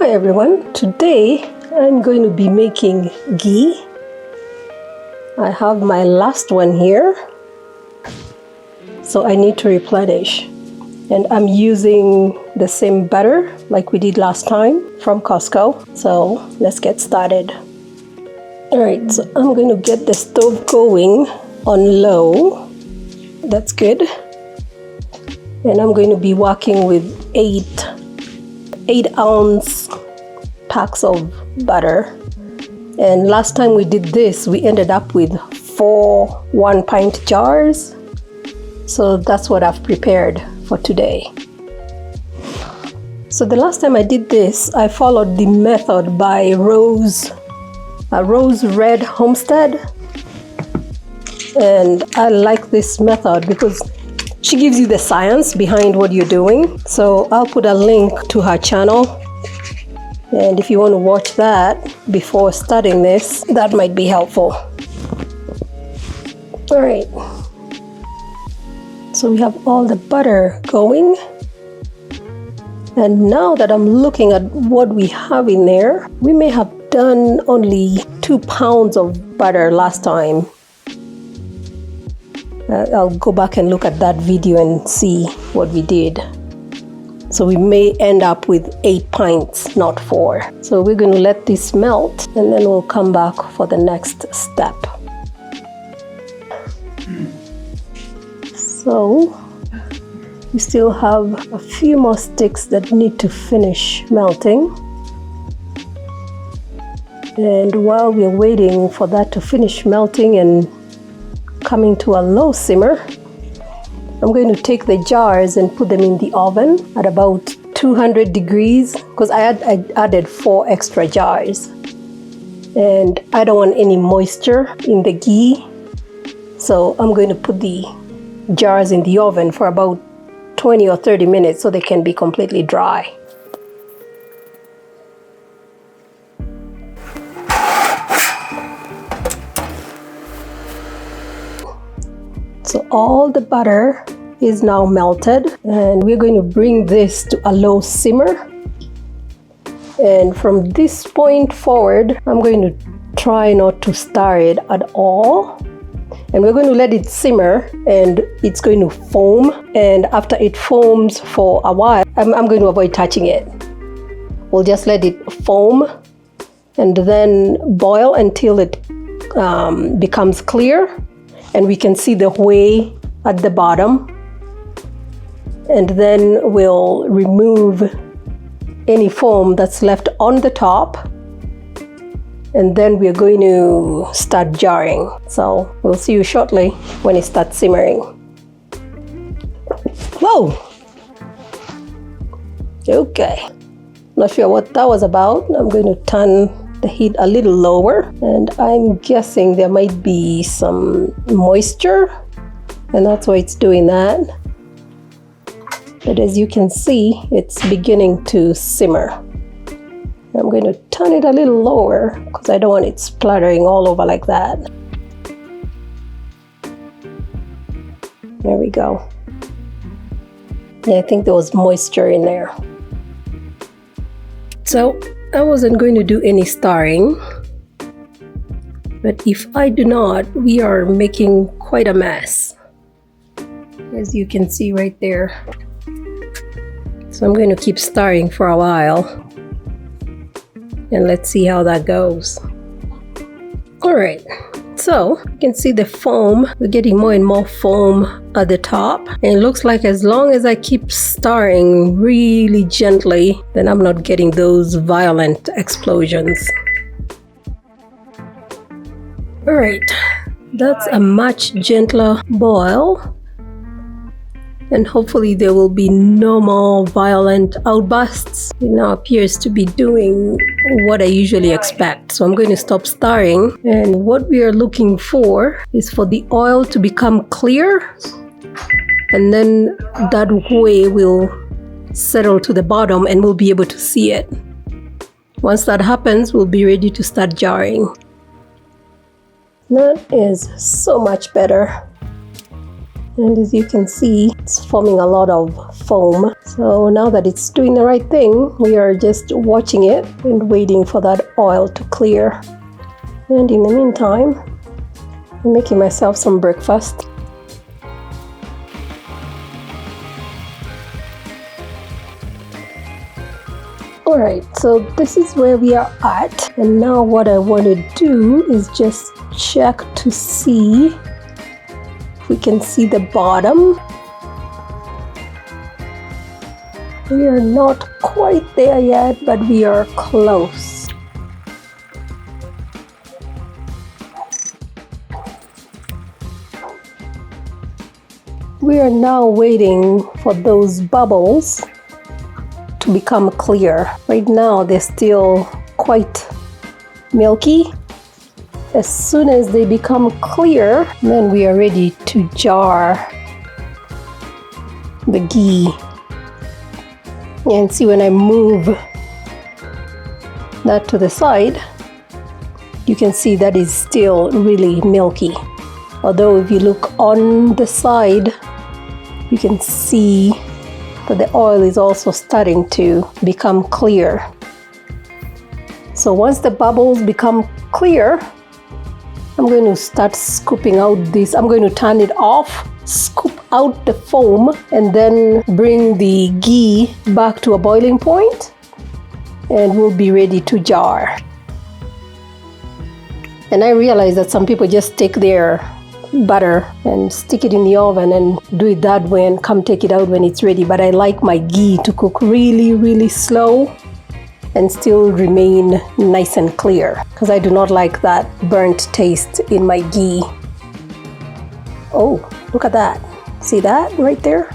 Hi everyone, today I'm going to be making ghee. I have my last one here, so I need to replenish. And I'm using the same butter like we did last time from Costco. So let's get started. Alright, so I'm going to get the stove going on low. That's good. And I'm going to be working with 8-ounce packs of butter. And last time we did this, we ended up with 4 1-pint jars. So that's what I've prepared for today. So the last time I did this, I followed the method by Rose Red Homestead. And I like this method because she gives you the science behind what you're doing. So I'll put a link to her channel. And if you want to watch that before starting this, that might be helpful. All right. So we have all the butter going. And now that I'm looking at what we have in there, we may have done only 2 pounds of butter last time. I'll go back and look at that video and see what we did. So we may end up with 8 pints, not 4. So we're going to let this melt and then we'll come back for the next step. So we still have a few more sticks that need to finish melting. And while we're waiting for that to finish melting and coming to a low simmer, I'm going to take the jars and put them in the oven at about 200 degrees because I added 4 extra jars. And I don't want any moisture in the ghee. So I'm going to put the jars in the oven for about 20 or 30 minutes so they can be completely dry. So all the butter is now melted and we're going to bring this to a low simmer. And from this point forward, I'm going to try not to stir it at all. And we're going to let it simmer and it's going to foam. And after it foams for a while, I'm going to avoid touching it. We'll just let it foam and then boil until it becomes clear. And we can see the whey at the bottom. And then we'll remove any foam that's left on the top. And then we're going to start jarring. So we'll see you shortly when it starts simmering. Whoa! Okay. Not sure what that was about. I'm going to turn the heat a little lower, and I'm guessing there might be some moisture, and that's why it's doing that. But as you can see, it's beginning to simmer. I'm going to turn it a little lower because I don't want it splattering all over like that. There we go. Yeah, I think there was moisture in there. So I wasn't going to do any stirring, but if I do not, we are making quite a mess, as you can see right there. So I'm going to keep stirring for a while, and let's see how that goes. All right, so you can see the foam. We're getting more and more foam at the top, and it looks like as long as I keep stirring really gently, then I'm not getting those violent explosions. All right, that's a much gentler boil, and hopefully there will be no more violent outbursts. It now appears to be doing what I usually expect. So I'm going to stop stirring, and what we are looking for is for the oil to become clear, and then that whey will settle to the bottom and we'll be able to see it. Once that happens, we'll be ready to start jarring. That is so much better. And as you can see, it's forming a lot of foam. So now that it's doing the right thing, we are just watching it and waiting for that oil to clear. And in the meantime, I'm making myself some breakfast. Alright, so this is where we are at, and now what I want to do is just check to see if we can see the bottom. We are not quite there yet, but we are close. We are now waiting for those bubbles to become clear. Right now they're still quite milky. As soon as they become clear, then we are ready to jar the ghee. And see, when I move that to the side, you can see that is still really milky. Although if you look on the side, you can see that the oil is also starting to become clear. So once the bubbles become clear, I'm going to start scooping out this. I'm going to turn it off, scoop out the foam, and then bring the ghee back to a boiling point, and we'll be ready to jar. And I realize that some people just take their butter and stick it in the oven and do it that way and come take it out when it's ready. But I like my ghee to cook really slow and still remain nice and clear, because I do not like that burnt taste in my ghee. Oh, look at that. See that right there?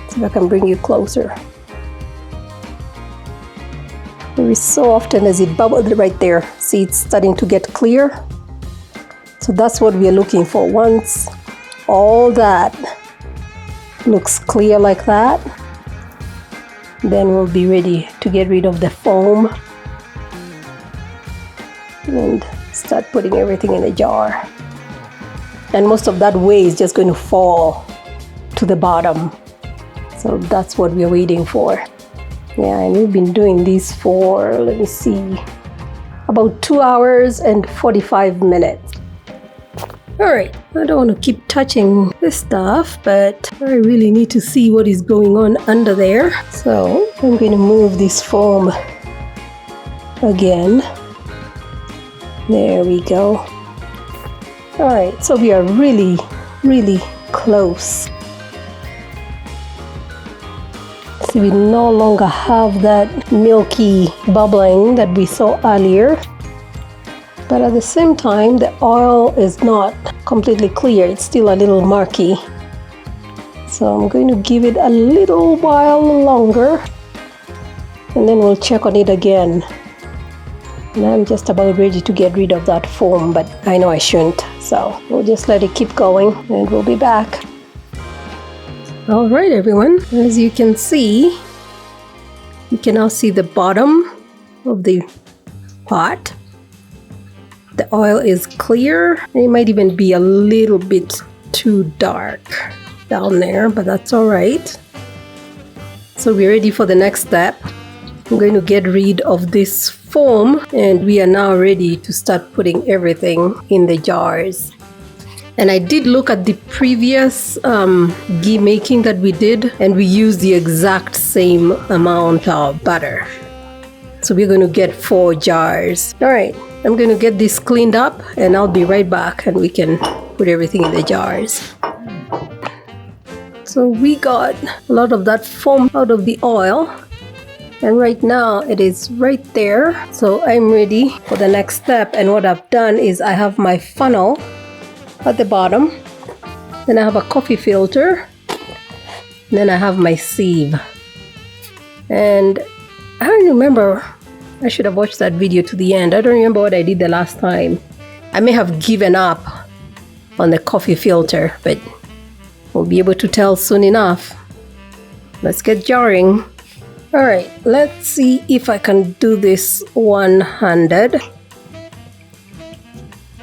See if I can bring you closer. Every so often as it bubbled right there, see, it's starting to get clear. So that's what we are looking for. Once all that looks clear like that, then we'll be ready to get rid of the foam and start putting everything in a jar. And most of that whey is just going to fall to the bottom. So that's what we're waiting for. Yeah, and we've been doing this for, let me see, about 2 hours and 45 minutes. Alright, I don't want to keep touching this stuff, but I really need to see what is going on under there. So I'm going to move this foam again. There we go. Alright, so we are really close. So we no longer have that milky bubbling that we saw earlier. But at the same time, the oil is not completely clear. It's still a little murky. So I'm going to give it a little while longer, and then we'll check on it again. And I'm just about ready to get rid of that foam, but I know I shouldn't. So we'll just let it keep going, and we'll be back. All right, everyone. As you can see, you can now see the bottom of the pot. The oil is clear. It might even be a little bit too dark down there, but that's all right. So we're ready for the next step. I'm going to get rid of this foam, and we are now ready to start putting everything in the jars. And I did look at the previous ghee making that we did, and we used the exact same amount of butter. So we're going to get 4 jars. All right. I'm going to get this cleaned up, and I'll be right back, and we can put everything in the jars. So we got a lot of that foam out of the oil, and right now it is right there. So I'm ready for the next step, and what I've done is I have my funnel at the bottom, then I have a coffee filter, and then I have my sieve. And I don't remember, I should have watched that video to the end. I don't remember what I did the last time. I may have given up on the coffee filter, but we'll be able to tell soon enough. Let's get jarring. Alright, let's see if I can do this one-handed.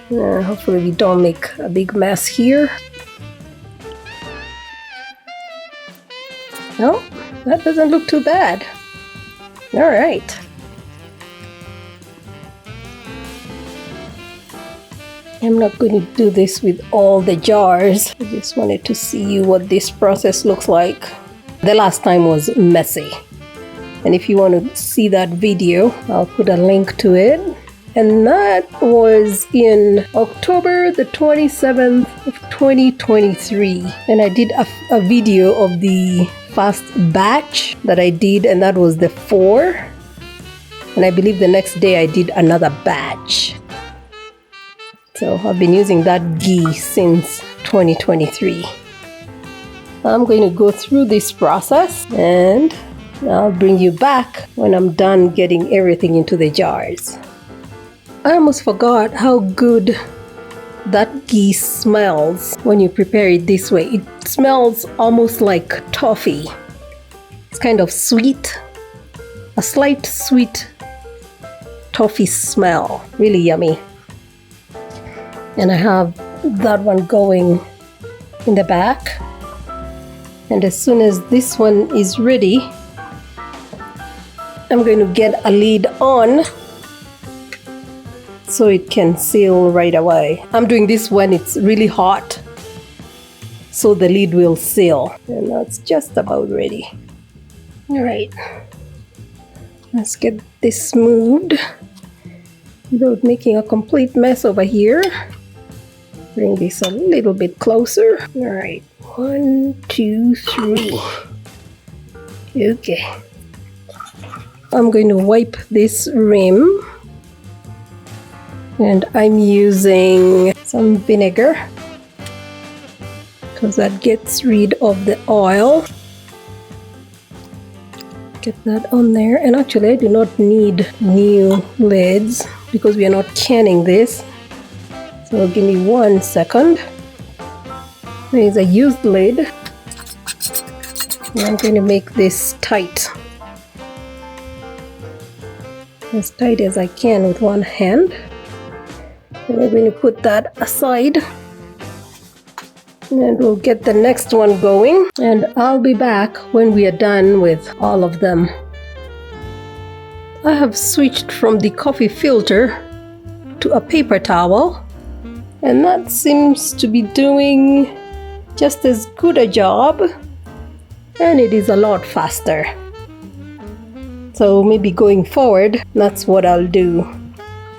Hopefully we don't make a big mess here. No, that doesn't look too bad. All right. I'm not going to do this with all the jars. I just wanted to see what this process looks like. The last time was messy. And if you want to see that video, I'll put a link to it. And that was in October the 27th of 2023. And I did a video of the first batch that I did, and that was the 4. And I believe the next day I did another batch. So I've been using that ghee since 2023. I'm going to go through this process and I'll bring you back when I'm done getting everything into the jars. I almost forgot how good that ghee smells when you prepare it this way. It smells almost like toffee. It's kind of sweet, a slight sweet toffee smell. Really yummy. And I have that one going in the back. And as soon as this one is ready, I'm going to get a lid on so it can seal right away. I'm doing this when it's really hot, so the lid will seal. And that's just about ready. All right, let's get this moved without making a complete mess over here. Bring this a little bit closer. All right, 1, 2, 3. Okay. I'm going to wipe this rim. And I'm using some vinegar because that gets rid of the oil. Get that on there. And actually I do not need new lids because we are not canning this. So give me 1 second. There's a used lid. And I'm going to make this tight. As tight as I can with one hand. And we're going to put that aside. And we'll get the next one going. And I'll be back when we are done with all of them. I have switched from the coffee filter to a paper towel. And that seems to be doing just as good a job. And it is a lot faster. So maybe going forward, that's what I'll do.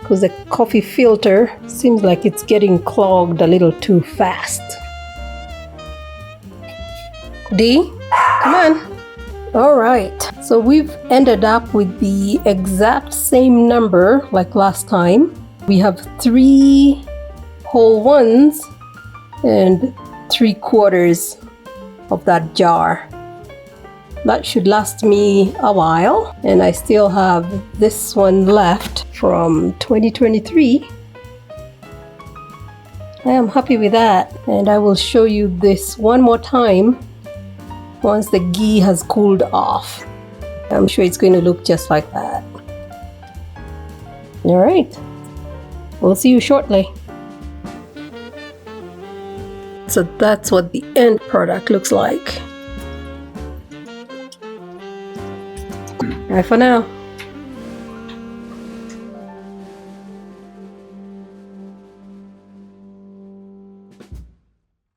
Because the coffee filter seems like it's getting clogged a little too fast. D, come on. All right, so we've ended up with the exact same number like last time. We have 3 whole ones and 3/4 of that jar. That should last me a while, and I still have this one left from 2023. I am happy with that, and I will show you this one more time once the ghee has cooled off. I'm sure it's going to look just like that. All right, we'll see you shortly. So that's what the end product looks like. Bye for now.